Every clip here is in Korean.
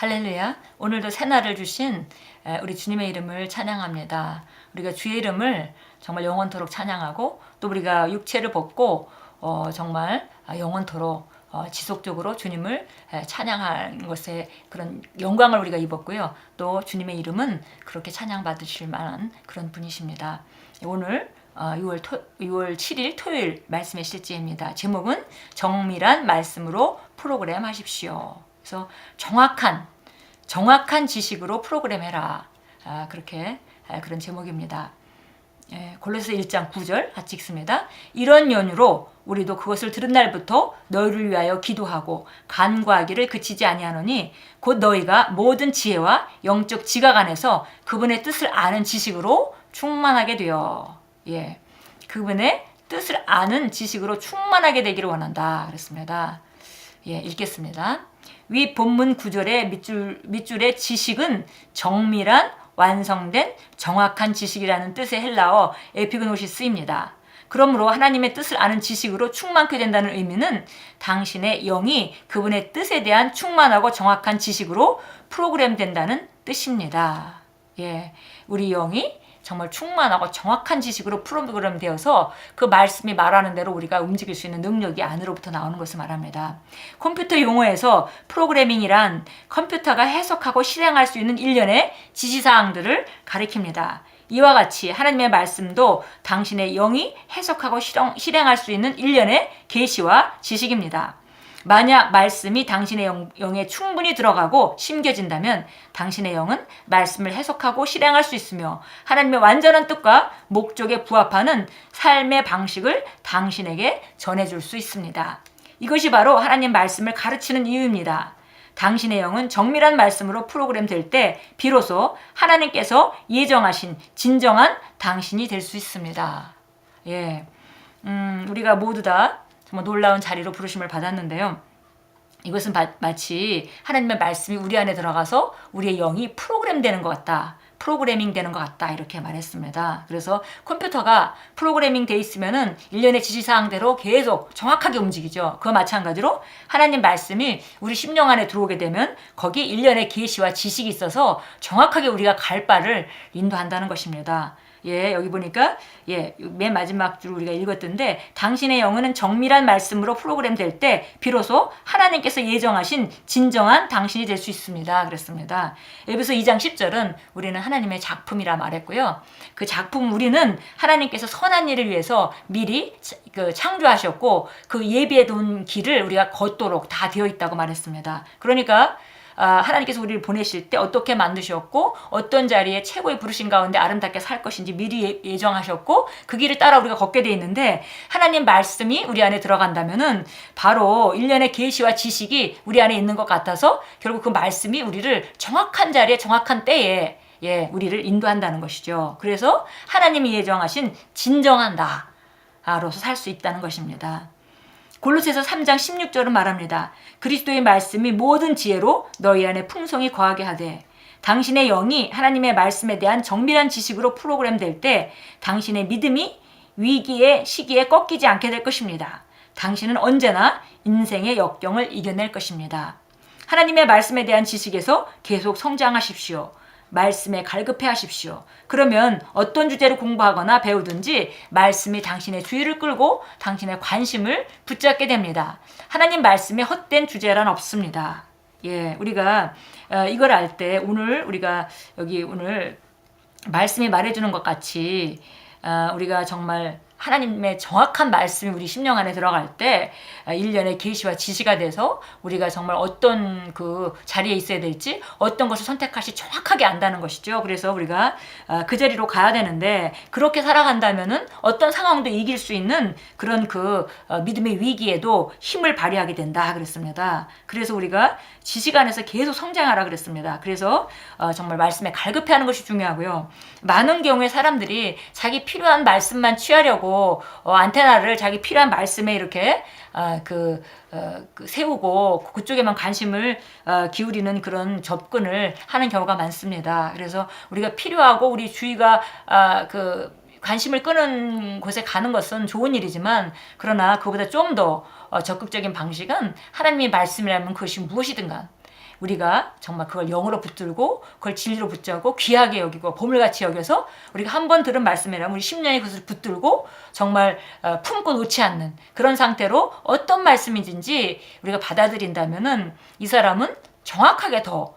할렐루야. 오늘도 새날을 주신 우리 주님의 이름을 찬양합니다. 우리가 주의 이름을 정말 영원토록 찬양하고 또 우리가 육체를 벗고 정말 영원토록 지속적으로 주님을 찬양하는 것에 그런 영광을 우리가 입었고요. 또 주님의 이름은 그렇게 찬양받으실 만한 그런 분이십니다. 오늘 6월 7일 토요일 말씀의 실제입니다. 제목은 정밀한 말씀으로 프로그램 하십시오. 그래서 정확한 지식으로 프로그램 해라. 그렇게 그런 제목입니다. 골로새 1장 9절 같이 읽습니다. 이런 연유로 우리도 그것을 들은 날부터 너희를 위하여 기도하고 간구하기를 그치지 아니하노니 곧 너희가 모든 지혜와 영적 지각 안에서 그분의 뜻을 아는 지식으로 충만하게 되어 그분의 뜻을 아는 지식으로 충만하게 되기를 원한다 그랬습니다. 읽겠습니다. 위 본문 9절의 밑줄의 지식은 정밀한 완성된 정확한 지식이라는 뜻의 헬라어 에피그노시스입니다. 그러므로 하나님의 뜻을 아는 지식으로 충만케 된다는 의미는 당신의 영이 그분의 뜻에 대한 충만하고 정확한 지식으로 프로그램된다는 뜻입니다. 우리 영이 정말 충만하고 정확한 지식으로 프로그램 되어서 그 말씀이 말하는 대로 우리가 움직일 수 있는 능력이 안으로부터 나오는 것을 말합니다. 컴퓨터 용어에서 프로그래밍이란 컴퓨터가 해석하고 실행할 수 있는 일련의 지시사항들을 가리킵니다. 이와 같이 하나님의 말씀도 당신의 영이 해석하고 실행할 수 있는 일련의 계시와 지식입니다. 만약 말씀이 당신의 영에 충분히 들어가고 심겨진다면 당신의 영은 말씀을 해석하고 실행할 수 있으며 하나님의 완전한 뜻과 목적에 부합하는 삶의 방식을 당신에게 전해줄 수 있습니다. 이것이 바로 하나님 말씀을 가르치는 이유입니다. 당신의 영은 정밀한 말씀으로 프로그램 될 때 비로소 하나님께서 예정하신 진정한 당신이 될 수 있습니다. 우리가 모두 다 정말 놀라운 자리로 부르심을 받았는데요. 이것은 마치 하나님의 말씀이 우리 안에 들어가서 우리의 영이 프로그램되는 것 같다. 프로그래밍 되는 것 같다. 이렇게 말했습니다. 그래서 컴퓨터가 프로그래밍 돼 있으면은 일련의 지시사항대로 계속 정확하게 움직이죠. 그와 마찬가지로 하나님 말씀이 우리 심령 안에 들어오게 되면 거기 일련의 계시와 지식이 있어서 정확하게 우리가 갈 바를 인도한다는 것입니다. 여기 보니까 맨 마지막 줄 우리가 읽었던데 당신의 영혼은 정밀한 말씀으로 프로그램 될 때 비로소 하나님께서 예정하신 진정한 당신이 될 수 있습니다. 그랬습니다. 에베소 2장 10절은 우리는 하나님의 작품이라 말했고요. 그 작품 우리는 하나님께서 선한 일을 위해서 미리 창조하셨고 그 예비해 둔 길을 우리가 걷도록 다 되어 있다고 말했습니다. 그러니까 하나님께서 우리를 보내실 때 어떻게 만드셨고 어떤 자리에 최고의 부르심 가운데 아름답게 살 것인지 미리 예정하셨고 그 길을 따라 우리가 걷게 돼 있는데 하나님 말씀이 우리 안에 들어간다면은 바로 일련의 계시와 지식이 우리 안에 있는 것 같아서 결국 그 말씀이 우리를 정확한 자리에 정확한 때에 우리를 인도한다는 것이죠. 그래서 하나님이 예정하신 진정한 나로서 살 수 있다는 것입니다. 골로새서 3장 16절은 말합니다. 그리스도의 말씀이 모든 지혜로 너희 안에 풍성히 거하게 하되 당신의 영이 하나님의 말씀에 대한 정밀한 지식으로 프로그램 될 때 당신의 믿음이 위기의 시기에 꺾이지 않게 될 것입니다. 당신은 언제나 인생의 역경을 이겨낼 것입니다. 하나님의 말씀에 대한 지식에서 계속 성장하십시오. 말씀에 갈급해 하십시오. 그러면 어떤 주제를 공부하거나 배우든지 말씀이 당신의 주의를 끌고 당신의 관심을 붙잡게 됩니다. 하나님 말씀에 헛된 주제란 없습니다. 우리가 이걸 알 때 오늘 우리가 여기 오늘 말씀이 말해주는 것 같이 우리가 정말 하나님의 정확한 말씀이 우리 심령 안에 들어갈 때 일련의 계시와 지시가 돼서 우리가 정말 어떤 그 자리에 있어야 될지 어떤 것을 선택할지 정확하게 안다는 것이죠. 그래서 우리가 그 자리로 가야 되는데 그렇게 살아간다면은 어떤 상황도 이길 수 있는 그런 그 믿음의 위기에도 힘을 발휘하게 된다 그랬습니다. 그래서 우리가 지식 안에서 계속 성장하라 그랬습니다. 그래서 정말 말씀에 갈급해하는 것이 중요하고요. 많은 경우에 사람들이 자기 필요한 말씀만 취하려고 안테나를 자기 필요한 말씀에 이렇게 세우고 그쪽에만 관심을 기울이는 그런 접근을 하는 경우가 많습니다. 그래서 우리가 필요하고 우리 주위가 관심을 끄는 곳에 가는 것은 좋은 일이지만 그러나 그보다 좀 더 적극적인 방식은 하나님의 말씀이라면 그것이 무엇이든 간 우리가 정말 그걸 영으로 붙들고 그걸 진리로 붙잡고 귀하게 여기고 보물같이 여겨서 우리가 한 번 들은 말씀이라면 우리 심령이 그것을 붙들고 정말 품고 놓지 않는 그런 상태로 어떤 말씀이든지 우리가 받아들인다면은 이 사람은 정확하게 더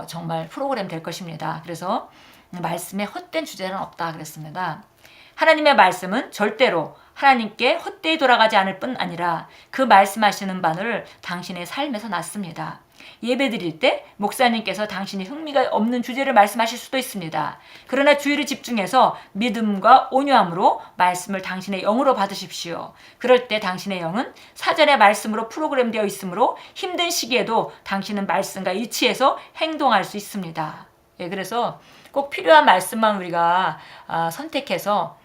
정말 프로그램 될 것입니다. 그래서 말씀에 헛된 주제는 없다 그랬습니다. 하나님의 말씀은 절대로 하나님께 헛되이 돌아가지 않을 뿐 아니라 그 말씀하시는 바를 당신의 삶에서 낳습니다. 예배 드릴 때 목사님께서 당신이 흥미가 없는 주제를 말씀하실 수도 있습니다. 그러나 주의를 집중해서 믿음과 온유함으로 말씀을 당신의 영으로 받으십시오. 그럴 때 당신의 영은 사전의 말씀으로 프로그램되어 있으므로 힘든 시기에도 당신은 말씀과 일치해서 행동할 수 있습니다. 예, 그래서 꼭 필요한 말씀만 우리가 선택해서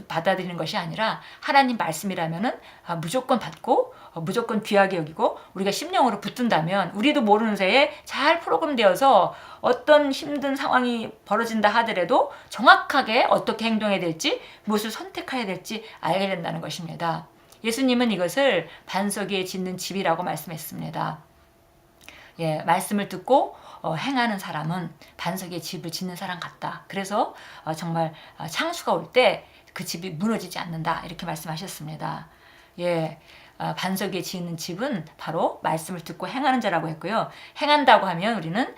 받아들이는 것이 아니라 하나님 말씀이라면은 무조건 받고 무조건 귀하게 여기고 우리가 심령으로 붙든다면 우리도 모르는 새에 잘 프로그램되어서 어떤 힘든 상황이 벌어진다 하더라도 정확하게 어떻게 행동해야 될지 무엇을 선택해야 될지 알게 된다는 것입니다. 예수님은 이것을 반석 위에 짓는 집이라고 말씀했습니다. 예, 말씀을 듣고 행하는 사람은 반석 위에 집을 짓는 사람 같다. 그래서 정말 창수가 올 때 그 집이 무너지지 않는다 이렇게 말씀하셨습니다. 예, 반석 위에 짓는 집은 바로 말씀을 듣고 행하는 자라고 했고요. 행한다고 하면 우리는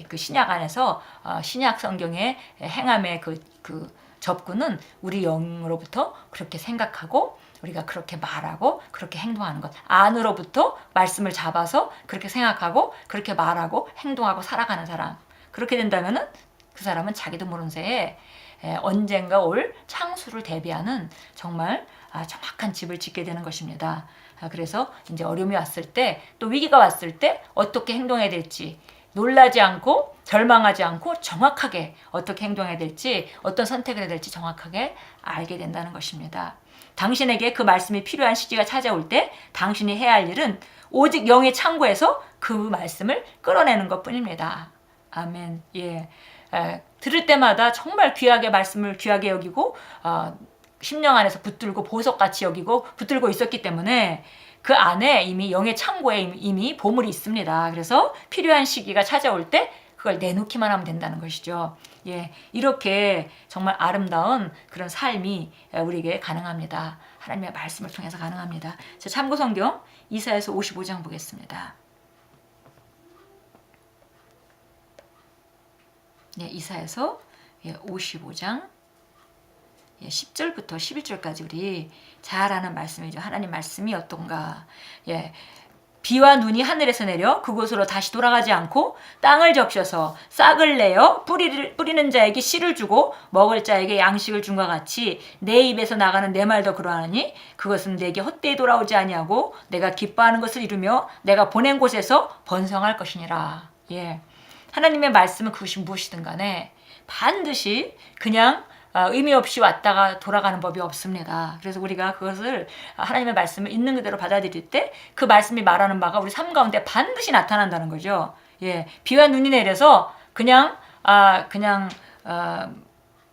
그 신약 안에서 신약 성경의 행함의 그 접근은 우리 영으로부터 그렇게 생각하고 우리가 그렇게 말하고 그렇게 행동하는 것. 안으로부터 말씀을 잡아서 그렇게 생각하고 그렇게 말하고 행동하고 살아가는 사람. 그렇게 된다면은 그 사람은 자기도 모르는 새에 언젠가 올 창수를 대비하는 정말 정확한 집을 짓게 되는 것입니다. 그래서 이제 어려움이 왔을 때 또 위기가 왔을 때 어떻게 행동해야 될지 놀라지 않고 절망하지 않고 정확하게 어떻게 행동해야 될지 어떤 선택을 해야 될지 정확하게 알게 된다는 것입니다. 당신에게 그 말씀이 필요한 시기가 찾아올 때 당신이 해야 할 일은 오직 영의 창고에서 그 말씀을 끌어내는 것뿐입니다. 아멘. 예. 들을 때마다 정말 귀하게 말씀을 귀하게 여기고 심령 안에서 붙들고 보석같이 여기고 붙들고 있었기 때문에 그 안에 이미 영의 창고에 이미 보물이 있습니다. 그래서 필요한 시기가 찾아올 때 그걸 내놓기만 하면 된다는 것이죠. 예, 이렇게 정말 아름다운 그런 삶이 우리에게 가능합니다. 하나님의 말씀을 통해서 가능합니다. 자, 참고 성경 이사야서 55장 보겠습니다. 예, 이사야서 55장 10절부터 11절까지 우리 잘 아는 말씀이죠. 하나님 말씀이 어떤가. 예, 비와 눈이 하늘에서 내려 그곳으로 다시 돌아가지 않고 땅을 적셔서 싹을 내어 뿌리는 자에게 씨를 주고 먹을 자에게 양식을 준 것 같이 내 입에서 나가는 내 말도 그러하니 그것은 내게 헛되이 돌아오지 아니하고 내가 기뻐하는 것을 이루며 내가 보낸 곳에서 번성할 것이니라. 예, 하나님의 말씀은 그것이 무엇이든 간에 반드시 그냥 의미 없이 왔다가 돌아가는 법이 없습니다. 그래서 우리가 그것을 하나님의 말씀을 있는 그대로 받아들일 때 그 말씀이 말하는 바가 우리 삶 가운데 반드시 나타난다는 거죠. 예, 비와 눈이 내려서 그냥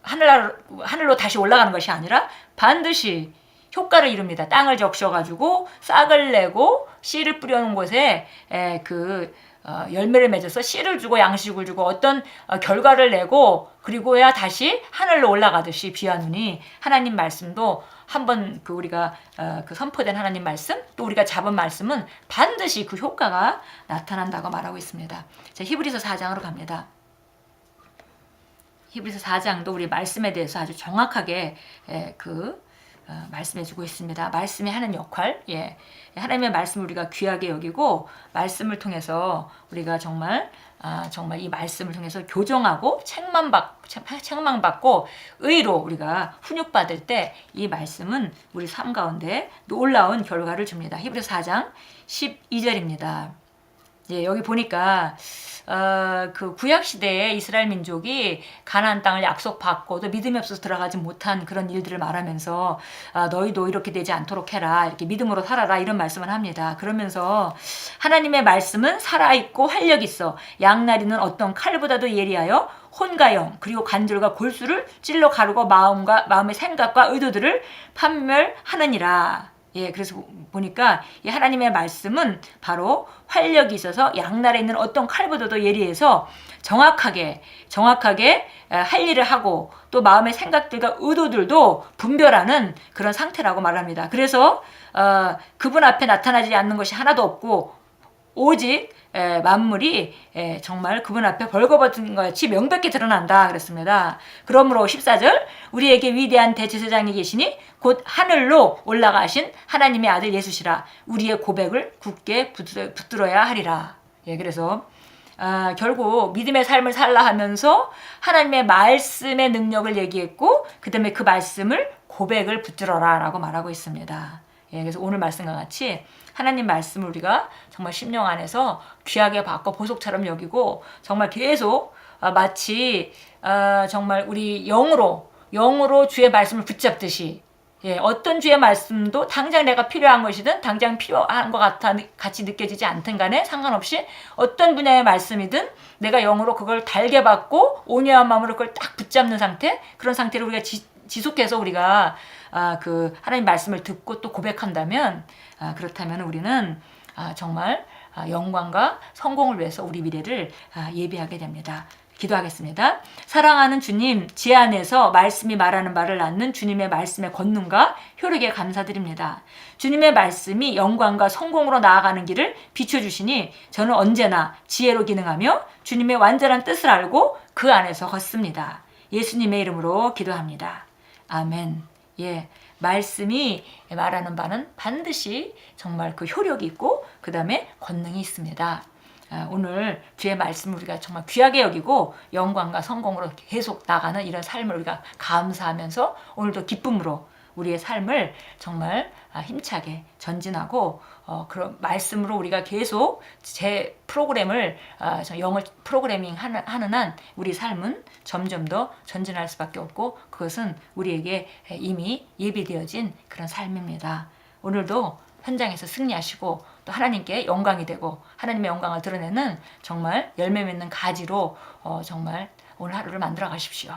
하늘로 다시 올라가는 것이 아니라 반드시 효과를 이룹니다. 땅을 적셔가지고 싹을 내고 씨를 뿌려놓은 곳에 열매를 맺어서 씨를 주고 양식을 주고 어떤 결과를 내고 그리고야 다시 하늘로 올라가듯이 비와 눈이 하나님 말씀도 한번 우리가 선포된 하나님 말씀 또 우리가 잡은 말씀은 반드시 그 효과가 나타난다고 말하고 있습니다. 자, 히브리서 4장으로 갑니다. 히브리서 4장도 우리 말씀에 대해서 아주 정확하게 말씀해주고 있습니다. 말씀이 하는 역할, 예, 하나님의 말씀을 우리가 귀하게 여기고 말씀을 통해서 우리가 정말 이 말씀을 통해서 교정하고 책망받고 의로 우리가 훈육받을 때 이 말씀은 우리 삶 가운데 놀라운 결과를 줍니다. 히브리서 4장 12절입니다. 예, 여기 보니까 그 구약 시대에 이스라엘 민족이 가나안 땅을 약속받고도 믿음이 없어서 들어가지 못한 그런 일들을 말하면서 너희도 이렇게 되지 않도록 해라, 이렇게 믿음으로 살아라 이런 말씀을 합니다. 그러면서 하나님의 말씀은 살아있고 활력 있어 양날이는 어떤 칼보다도 예리하여 혼과 영 그리고 관절과 골수를 찔러 가르고 마음의 생각과 의도들을 판멸하느니라. 예, 그래서 보니까 이 하나님의 말씀은 바로 활력이 있어서 양날에 있는 어떤 칼보다도 예리해서 정확하게 할 일을 하고 또 마음의 생각들과 의도들도 분별하는 그런 상태라고 말합니다. 그래서 그분 앞에 나타나지 않는 것이 하나도 없고 오직 만물이 정말 그분 앞에 벌거벗은 것 같이 명백히 드러난다 그랬습니다. 그러므로 14절 우리에게 위대한 대제사장이 계시니 곧 하늘로 올라가신 하나님의 아들 예수시라 우리의 고백을 굳게 붙들어야 하리라. 예, 그래서 결국 믿음의 삶을 살라 하면서 하나님의 말씀의 능력을 얘기했고 그 다음에 그 말씀을 고백을 붙들어라 라고 말하고 있습니다. 예, 그래서 오늘 말씀과 같이 하나님 말씀을 우리가 정말 심령 안에서 귀하게 받고 보석처럼 여기고 정말 계속 마치 정말 우리 영으로 주의 말씀을 붙잡듯이 예, 어떤 주의 말씀도 당장 내가 필요한 것이든 당장 필요한 것 같이 느껴지지 않든 간에 상관없이 어떤 분야의 말씀이든 내가 영으로 그걸 달게 받고 온유한 마음으로 그걸 딱 붙잡는 상태 그런 상태를 우리가 지속해서 우리가 그 하나님 말씀을 듣고 또 고백한다면 그렇다면 우리는 정말 영광과 성공을 위해서 우리 미래를 예비하게 됩니다. 기도하겠습니다. 사랑하는 주님, 제 안에서 말씀이 말하는 바를 낳는 주님의 말씀의 권능과 효력에 감사드립니다. 주님의 말씀이 영광과 성공으로 나아가는 길을 비춰주시니 저는 언제나 지혜로 기능하며 주님의 완전한 뜻을 알고 그 안에서 걷습니다. 예수님의 이름으로 기도합니다. 아멘. 예, 말씀이 말하는 바는 반드시 정말 그 효력이 있고 그 다음에 권능이 있습니다. 오늘 주의 말씀을 우리가 정말 귀하게 여기고 영광과 성공으로 계속 나가는 이런 삶을 우리가 감사하면서 오늘도 기쁨으로 우리의 삶을 정말 힘차게 전진하고 그런 말씀으로 우리가 계속 제 프로그램을 영을 프로그래밍 하는 한 우리 삶은 점점 더 전진할 수밖에 없고 그것은 우리에게 이미 예비되어진 그런 삶입니다. 오늘도 현장에서 승리하시고 또 하나님께 영광이 되고 하나님의 영광을 드러내는 정말 열매 맺는 가지로 정말 오늘 하루를 만들어 가십시오.